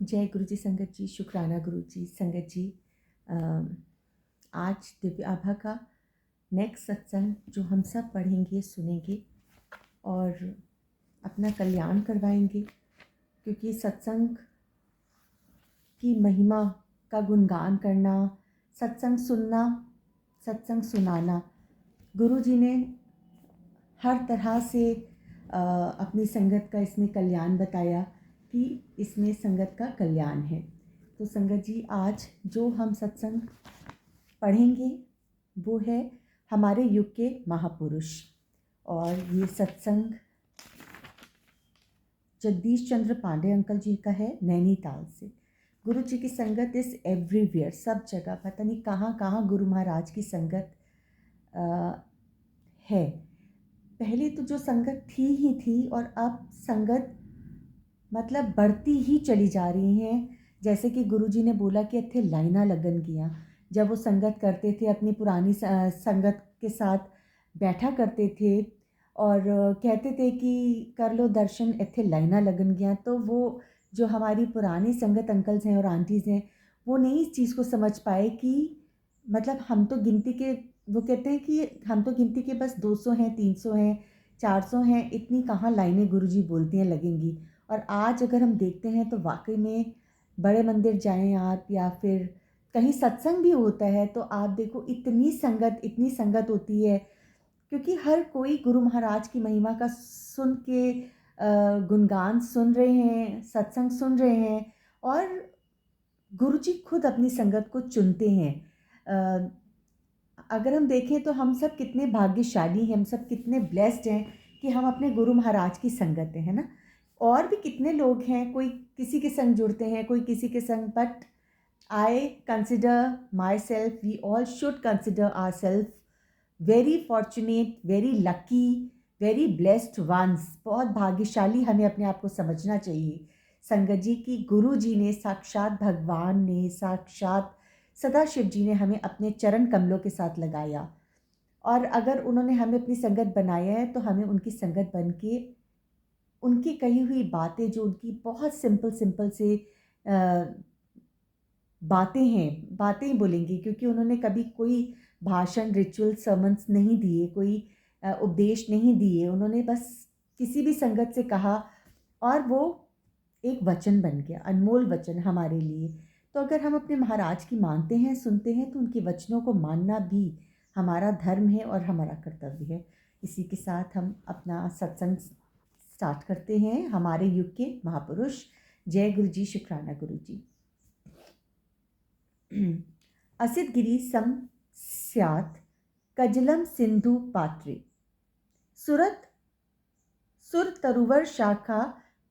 जय गुरु जी संगत जी, शुक्राना गुरु जी संगत जी। आज दिव्य आभा का नेक्स्ट सत्संग जो हम सब पढ़ेंगे, सुनेंगे और अपना कल्याण करवाएंगे, क्योंकि सत्संग की महिमा का गुणगान करना, सत्संग सुनना, सत्संग सुनाना, गुरु जी ने हर तरह से अपनी संगत का इसमें कल्याण बताया कि इसमें संगत का कल्याण है। तो संगत जी, आज जो हम सत्संग पढ़ेंगे वो है हमारे युग के महापुरुष, और ये सत्संग जगदीश चंद्र पांडे अंकल जी का है, नैनीताल से। गुरु जी की संगत इस एवरीवेयर, सब जगह, पता नहीं कहाँ कहाँ गुरु महाराज की संगत है। पहले तो जो संगत थी ही थी, और अब संगत मतलब बढ़ती ही चली जा रही हैं। जैसे कि गुरुजी ने बोला कि इत्थे लाइना लगन गियां। जब वो संगत करते थे, अपनी पुरानी संगत के साथ बैठा करते थे और कहते थे कि कर लो दर्शन, इत्थे लाइना लगन गियां। तो वो जो हमारी पुरानी संगत अंकल्स हैं और आंटीज़ हैं, वो नहीं इस चीज़ को समझ पाए कि मतलब हम तो गिनती के, वो कहते हैं कि हम तो गिनती के बस 200 हैं, 300 हैं, 400 हैं, इतनी कहाँ लाइनें गुरुजी बोलती हैं लगेंगी। और आज अगर हम देखते हैं तो वाकई में बड़े मंदिर जाएं आप, या फिर कहीं सत्संग भी होता है, तो आप देखो इतनी संगत होती है, क्योंकि हर कोई गुरु महाराज की महिमा का सुन के गुणगान सुन रहे हैं, सत्संग सुन रहे हैं, और गुरुजी खुद अपनी संगत को चुनते हैं। अगर हम देखें तो हम सब कितने भाग्यशाली हैं, हम सब कितने ब्लेस्ड हैं कि हम अपने गुरु महाराज की संगत हैं, है ना। और भी कितने लोग हैं, कोई किसी के संग जुड़ते हैं, कोई किसी के संग, but I consider my self, we all should consider our self very fortunate, very lucky, very blessed ones. बहुत भाग्यशाली हमें अपने आप को समझना चाहिए। संगत जी की गुरु जी ने, साक्षात भगवान ने, साक्षात सदाशिव जी ने हमें अपने चरण कमलों के साथ लगाया, और अगर उन्होंने हमें अपनी संगत बनाया है तो हमें उनकी संगत बन के उनकी कही हुई बातें, जो उनकी बहुत सिंपल सिंपल से बातें हैं, बातें ही बोलेंगे, क्योंकि उन्होंने कभी कोई भाषण, रिचुअल, सर्मन्स नहीं दिए, कोई उपदेश नहीं दिए। उन्होंने बस किसी भी संगत से कहा और वो एक वचन बन गया, अनमोल वचन हमारे लिए। तो अगर हम अपने महाराज की मानते हैं, सुनते हैं, तो उनके वचनों को मानना भी हमारा धर्म है और हमारा कर्तव्य है। इसी के साथ हम अपना सत्संग स्टार्ट करते हैं। हमारे युग के महापुरुष। जय गुरु जी, शुक्राना गुरु जी। असित गिरी सम स्यात् कजलम सिंधु पात्रे, सुरत सुर तरुवर शाखा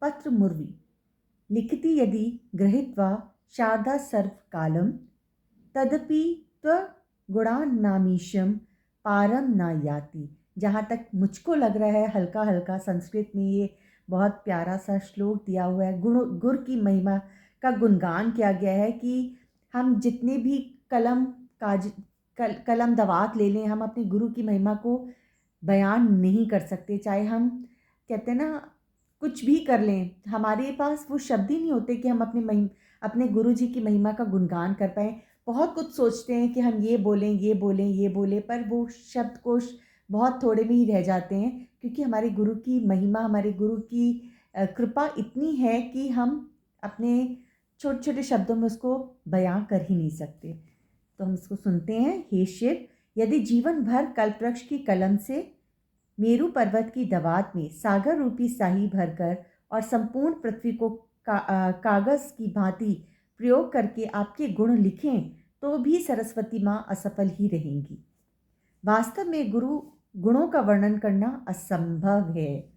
पत्र मुर्वी, लिखति यदि गृहीत्वा शारदा सर्व कालम, तदपि त्वगुणान्नामीशम पारम न याति। जहाँ तक मुझको लग रहा है, हल्का हल्का संस्कृत में ये बहुत प्यारा सा श्लोक दिया हुआ है। गुर की महिमा का गुणगान किया गया है कि हम जितने भी कलम दवात ले लें, हम अपने गुरु की महिमा को बयान नहीं कर सकते। चाहे हम कहते हैं ना, कुछ भी कर लें, हमारे पास वो शब्द ही नहीं होते कि हम अपने गुरु जी की महिमा का गुणगान कर पाएँ। बहुत कुछ सोचते हैं कि हम ये बोलें, ये बोलें, ये बोलें, पर वो शब्दकोश बहुत थोड़े में ही रह जाते हैं, क्योंकि हमारे गुरु की महिमा, हमारे गुरु की कृपा इतनी है कि हम अपने छोटे छोटे शब्दों में उसको बयां कर ही नहीं सकते। तो हम इसको सुनते हैं। हे शिव, यदि जीवन भर कल्पवृक्ष की कलम से मेरू पर्वत की दवात में सागर रूपी स्याही भरकर और संपूर्ण पृथ्वी को कागज की भांति प्रयोग करके आपके गुण लिखें, तो भी सरस्वती माँ असफल ही रहेंगी। वास्तव में गुरु गुणों का वर्णन करना असंभव है,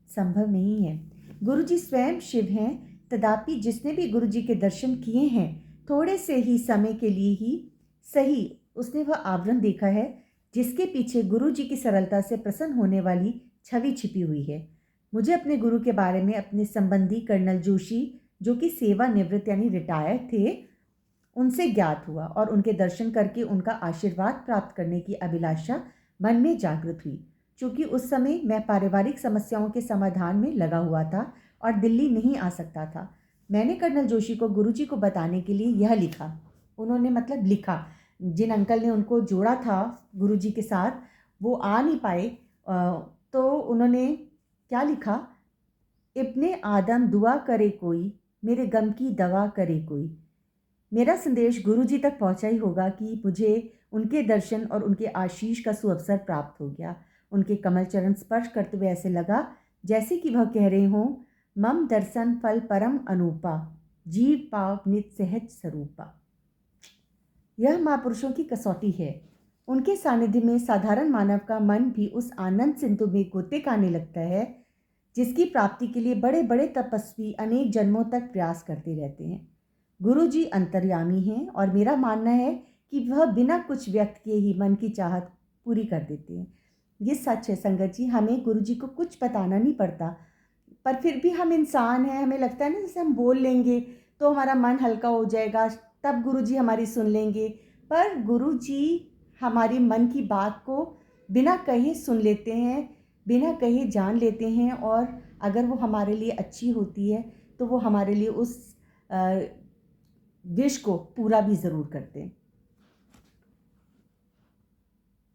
संभव नहीं है। गुरु जी स्वयं शिव हैं, तथापि जिसने भी गुरु जी के दर्शन किए हैं, थोड़े से ही समय के लिए ही सही, उसने वह आवरण देखा है जिसके पीछे गुरु जी की सरलता से प्रसन्न होने वाली छवि छिपी हुई है। मुझे अपने गुरु के बारे में अपने संबंधी कर्नल जोशी, जो कि सेवानिवृत्त यानी रिटायर्ड थे, उनसे ज्ञात हुआ, और उनके दर्शन करके उनका आशीर्वाद प्राप्त करने की अभिलाषा मन में जागृत हुई। चूँकि उस समय मैं पारिवारिक समस्याओं के समाधान में लगा हुआ था और दिल्ली नहीं आ सकता था, मैंने कर्नल जोशी को गुरुजी को बताने के लिए यह लिखा। उन्होंने मतलब लिखा, जिन अंकल ने उनको जोड़ा था गुरुजी के साथ वो आ नहीं पाए, तो उन्होंने क्या लिखा, इब्ने आदम दुआ करे कोई, मेरे गम की दवा करे कोई। मेरा संदेश गुरुजी तक पहुंचा ही होगा कि मुझे उनके दर्शन और उनके आशीष का सुअवसर प्राप्त हो गया। उनके कमल चरण स्पर्श करते हुए ऐसे लगा जैसे कि वह कह रहे हों, मम दर्शन फल परम अनूपा, जीव पाव नित सहज स्वरूपा। यह महापुरुषों की कसौटी है। उनके सानिध्य में साधारण मानव का मन भी उस आनंद सिंधु में गोते खाने लगता है जिसकी प्राप्ति के लिए बड़े बड़े तपस्वी अनेक जन्मों तक प्रयास करते रहते हैं। गुरु जी अंतर्यामी हैं और मेरा मानना है कि वह बिना कुछ व्यक्त किए ही मन की चाहत पूरी कर देते हैं। ये सच है संगत जी, हमें गुरु जी को कुछ बताना नहीं पड़ता, पर फिर भी हम इंसान हैं, हमें लगता है ना जैसे हम बोल लेंगे तो हमारा मन हल्का हो जाएगा, तब गुरु जी हमारी सुन लेंगे। पर गुरु जी हमारी मन की बात को बिना कहे सुन लेते हैं, बिना कहे जान लेते हैं, और अगर वो हमारे लिए अच्छी होती है तो वो हमारे लिए उस विश को पूरा भी ज़रूर करते हैं।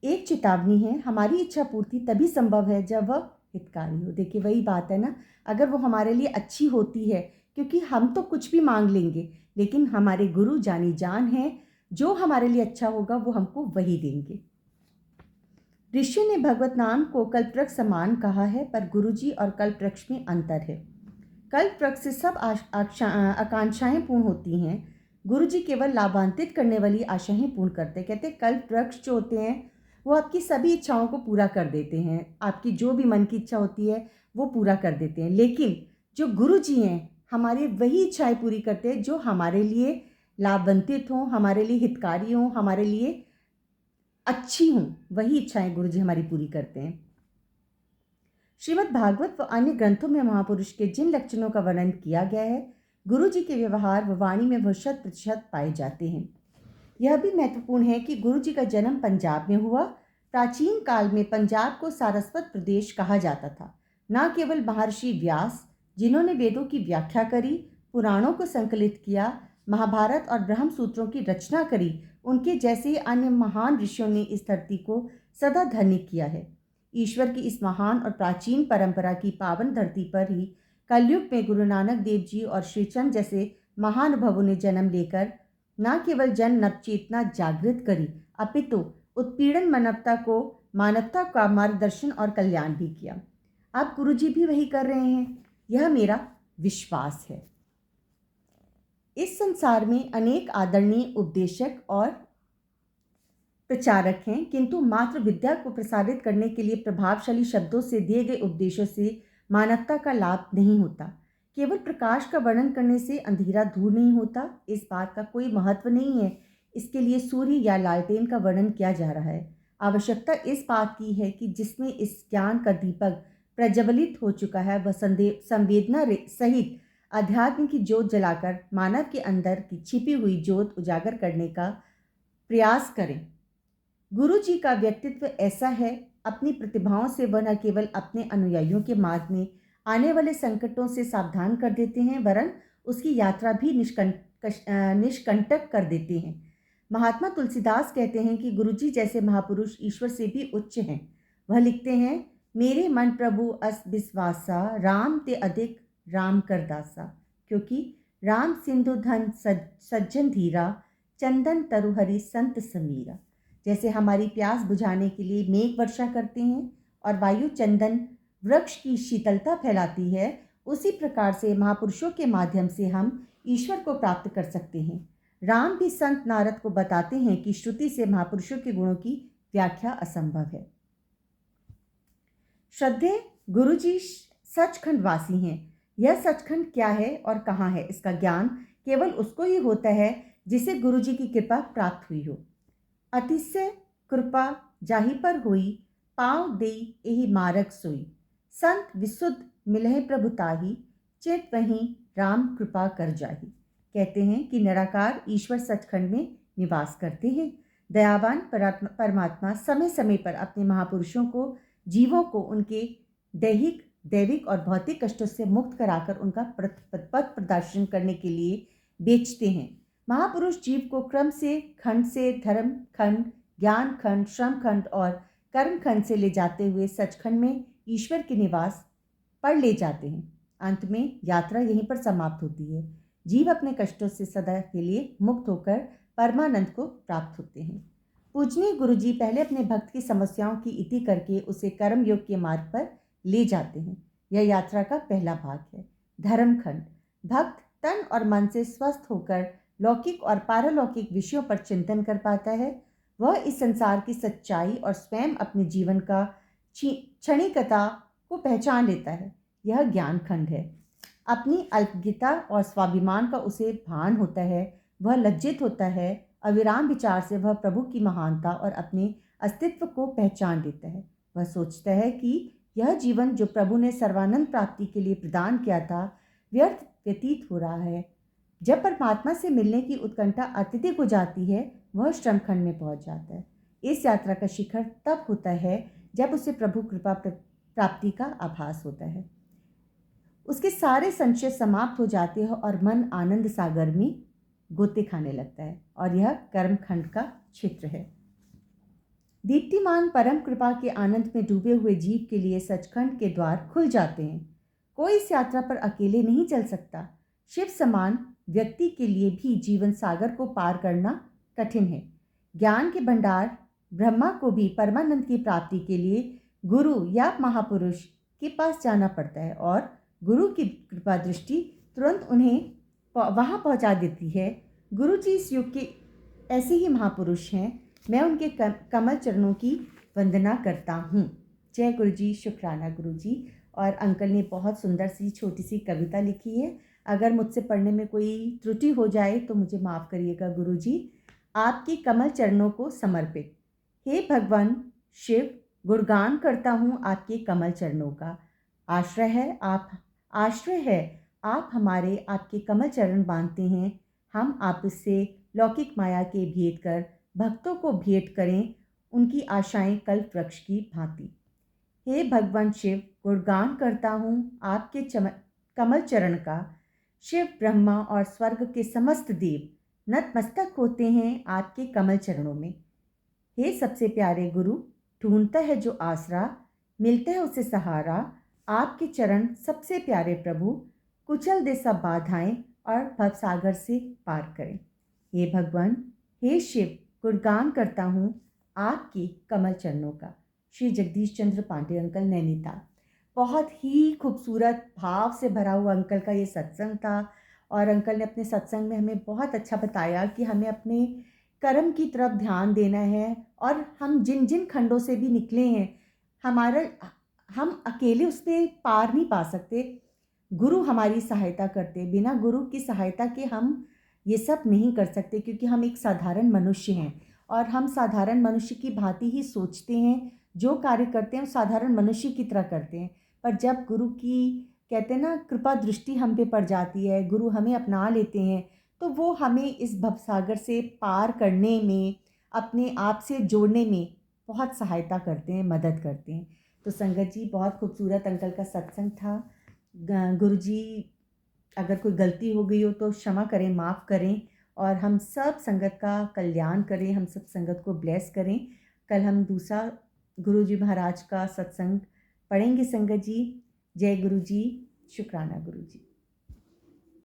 एक चेतावनी है, हमारी इच्छा पूर्ति तभी संभव है जब वह हितकारी हो। देखिए वही बात है ना, अगर वो हमारे लिए अच्छी होती है, क्योंकि हम तो कुछ भी मांग लेंगे लेकिन हमारे गुरु जानी जान हैं, जो हमारे लिए अच्छा होगा वो हमको वही देंगे। ऋषि ने भगवत नाम को कल्पवृक्ष समान कहा है, पर गुरुजी और कल्पवृक्ष में अंतर है। कल्पवृक्ष से सब आकांक्षाएं पूर्ण होती हैं, गुरुजी केवल लाभान्वित करने वाली आशाएं पूर्ण करते। कहते कल्पवृक्ष जो होते हैं वो आपकी सभी इच्छाओं को पूरा कर देते हैं, आपकी जो भी मन की इच्छा होती है वो पूरा कर देते हैं। लेकिन जो गुरुजी हैं हमारे वही इच्छाएं पूरी करते हैं जो हमारे लिए लाभान्वित हों, हमारे लिए हितकारी हों, हमारे लिए अच्छी हों, वही इच्छाएं गुरुजी हमारी पूरी करते हैं। श्रीमद् भागवत व अन्य ग्रंथों में महापुरुष के जिन लक्षणों का वर्णन किया गया है, गुरुजी के व्यवहार व वाणी में वह 100% पाए जाते हैं। यह भी महत्वपूर्ण है कि गुरुजी का जन्म पंजाब में हुआ। प्राचीन काल में पंजाब को सारस्वत प्रदेश कहा जाता था। न केवल महर्षि व्यास जिन्होंने वेदों की व्याख्या करी, पुराणों को संकलित किया, महाभारत और ब्रह्म सूत्रों की रचना करी, उनके जैसे अन्य महान ऋषियों ने इस धरती को सदा धन्य किया है। ईश्वर की इस महान और प्राचीन परंपरा की पावन धरती पर ही कलयुग में गुरु नानक देव जी और श्रीचंद जैसे महानुभवों ने जन्म लेकर न केवल जन नवचेतना जागृत करी, अपितु उत्पीड़न मानवता का मार्गदर्शन और कल्याण भी किया। अब गुरुजी भी वही कर रहे हैं, यह मेरा विश्वास है। इस संसार में अनेक आदरणीय उपदेशक और प्रचारक हैं, किंतु मात्र विद्या को प्रसारित करने के लिए प्रभावशाली शब्दों से दिए गए उपदेशों से मानवता का लाभ नहीं होता। केवल प्रकाश का वर्णन करने से अंधेरा दूर नहीं होता, इस बात का कोई महत्व नहीं है इसके लिए सूर्य या लालटेन का वर्णन किया जा रहा है। आवश्यकता इस बात की है कि जिसमें इस ज्ञान का दीपक प्रज्वलित हो चुका है वह संवेदना सहित अध्यात्म की ज्योत जलाकर मानव के अंदर की छिपी हुई ज्योत उजागर करने का प्रयास करें। गुरु जी का व्यक्तित्व ऐसा है, अपनी प्रतिभाओं से वह न केवल अपने अनुयायियों के मार्ग में आने वाले संकटों से सावधान कर देते हैं, वरन उसकी यात्रा भी निष्कंटक कर देते हैं। महात्मा तुलसीदास कहते हैं कि गुरु जी जैसे महापुरुष ईश्वर से भी उच्च हैं। वह लिखते हैं, मेरे मन प्रभु अस विश्वासा, राम ते अधिक राम कर दासा, क्योंकि राम सिंधु धन सज्जन धीरा, चंदन तरुहरि संत समीरा। जैसे हमारी प्यास बुझाने के लिए मेघ वर्षा करते हैं और वायु चंदन वृक्ष की शीतलता फैलाती है, उसी प्रकार से महापुरुषों के माध्यम से हम ईश्वर को प्राप्त कर सकते हैं। राम भी संत नारद को बताते हैं कि श्रुति से महापुरुषों के गुणों की व्याख्या असंभव है। श्रद्धेय गुरुजी सचखंड वासी हैं। यह सचखंड क्या है और कहाँ है, इसका ज्ञान केवल उसको ही होता है जिसे गुरुजी की कृपा प्राप्त हुई हो। अतिशय कृपा जाहि पर हुई, पाँव देई एहि मार्ग सोई, संत विशुद्ध मिलहि प्रभु ताहि, चित वहीं राम कृपा कर जाहि। कहते हैं कि निराकार ईश्वर सचखंड में निवास करते हैं। दयावान परमात्मा समय समय पर अपने महापुरुषों को, जीवों को उनके दैहिक दैविक और भौतिक कष्टों से मुक्त कराकर उनका पथ प्रदर्शन करने के लिए बेचते हैं। महापुरुष जीव को क्रम से धर्म खंड, ज्ञान खंड, श्रम खंड और कर्म खंड से ले जाते हुए सचखंड में ईश्वर के निवास पर ले जाते हैं। अंत में यात्रा यहीं पर समाप्त होती है। जीव अपने कष्टों से सदा के लिए मुक्त होकर परमानंद को प्राप्त होते हैं। पूजनीय गुरुजी पहले अपने भक्त की समस्याओं की इति करके उसे कर्म योग के मार्ग पर ले जाते हैं। यह यात्रा का पहला भाग है। धर्मखंड। भक्त तन और मन से स्वस्थ होकर लौकिक और पारलौकिक विषयों पर चिंतन कर पाता है। वह इस संसार की सच्चाई और स्वयं अपने जीवन का क्षणिकता को पहचान लेता है। यह ज्ञान खंड है। अपनी अल्पज्ञता और स्वाभिमान का उसे भान होता है। वह लज्जित होता है। अविराम विचार से वह प्रभु की महानता और अपने अस्तित्व को पहचान लेता है। वह सोचता है कि यह जीवन जो प्रभु ने सर्वानंद प्राप्ति के लिए प्रदान किया था व्यर्थ व्यतीत हो रहा है। जब परमात्मा से मिलने की उत्कंठा अत्यधिक हो जाती है, वह श्रमखंड में पहुंच जाता है। इस यात्रा का शिखर तब होता है जब उसे प्रभु कृपा प्राप्ति का आभास होता है। उसके सारे संशय समाप्त हो जाते हैं और मन आनंद सागर में गोते खाने लगता है, और यह कर्मखंड का क्षेत्र है। दीप्तिमान परम कृपा के आनंद में डूबे हुए जीव के लिए सचखंड के द्वार खुल जाते हैं। कोई इस यात्रा पर अकेले नहीं चल सकता। शिव समान व्यक्ति के लिए भी जीवन सागर को पार करना कठिन है। ज्ञान के भंडार ब्रह्मा को भी परमानंद की प्राप्ति के लिए गुरु या महापुरुष के पास जाना पड़ता है, और गुरु की कृपा दृष्टि तुरंत उन्हें वहाँ पहुँचा देती है। गुरु जी इस युग के ऐसे ही महापुरुष हैं। मैं उनके कमल चरणों की वंदना करता हूँ। जय गुरु जी, शुक्राना गुरु जी। और अंकल ने बहुत सुंदर सी छोटी सी कविता लिखी है। अगर मुझसे पढ़ने में कोई त्रुटि हो जाए तो मुझे माफ़ करिएगा गुरु जी। आपके कमल चरणों को समर्पित। हे भगवान शिव, गुणगान करता हूँ आपके कमल चरणों का। आश्रय है आप हमारे, आपके कमल चरण बांधते हैं। हम आपसे लौकिक माया के भेद कर भक्तों को भेंट करें उनकी आशाएं कल्प वृक्ष की भांति। हे भगवान शिव, गुणगान करता हूँ आपके कमल चरण का। शिव, ब्रह्मा और स्वर्ग के समस्त देव नतमस्तक होते हैं आपके कमल चरणों में। हे सबसे प्यारे गुरु, ढूंढता है जो आसरा, मिलता है उसे सहारा। आपके चरण सबसे प्यारे प्रभु, कुचल दे सब बाधाएं और भवसागर से पार करें। हे भगवान, हे शिव, गुणगान करता हूँ आपके कमल चरणों का। श्री जगदीश चंद्र पांडे अंकल, नैनीताल। बहुत ही खूबसूरत भाव से भरा हुआ अंकल का ये सत्संग था, और अंकल ने अपने सत्संग में हमें बहुत अच्छा बताया कि हमें अपने कर्म की तरफ ध्यान देना है, और हम जिन जिन खंडों से भी निकले हैं हम अकेले उस पर पार नहीं पा सकते। गुरु हमारी सहायता करते, बिना गुरु की सहायता के हम ये सब नहीं कर सकते, क्योंकि हम एक साधारण मनुष्य हैं और हम साधारण मनुष्य की भांति ही सोचते हैं। जो कार्य करते हैं वो साधारण मनुष्य की तरह करते हैं। पर जब गुरु की कहते हैं ना कृपा दृष्टि हम पे पड़ जाती है, गुरु हमें अपना लेते हैं, तो वो हमें इस भवसागर से पार करने में, अपने आप से जोड़ने में बहुत सहायता करते हैं, मदद करते हैं। तो संगत जी, बहुत खूबसूरत अंकल का सत्संग था। गुरु जी, अगर कोई गलती हो गई हो तो क्षमा करें, माफ़ करें, और हम सब संगत का कल्याण करें, हम सब संगत को ब्लेस करें। कल हम दूसरा गुरु जी महाराज का सत्संग पढ़ेंगे संगत जी। जय गुरु जी, शुक्राना गुरु जी।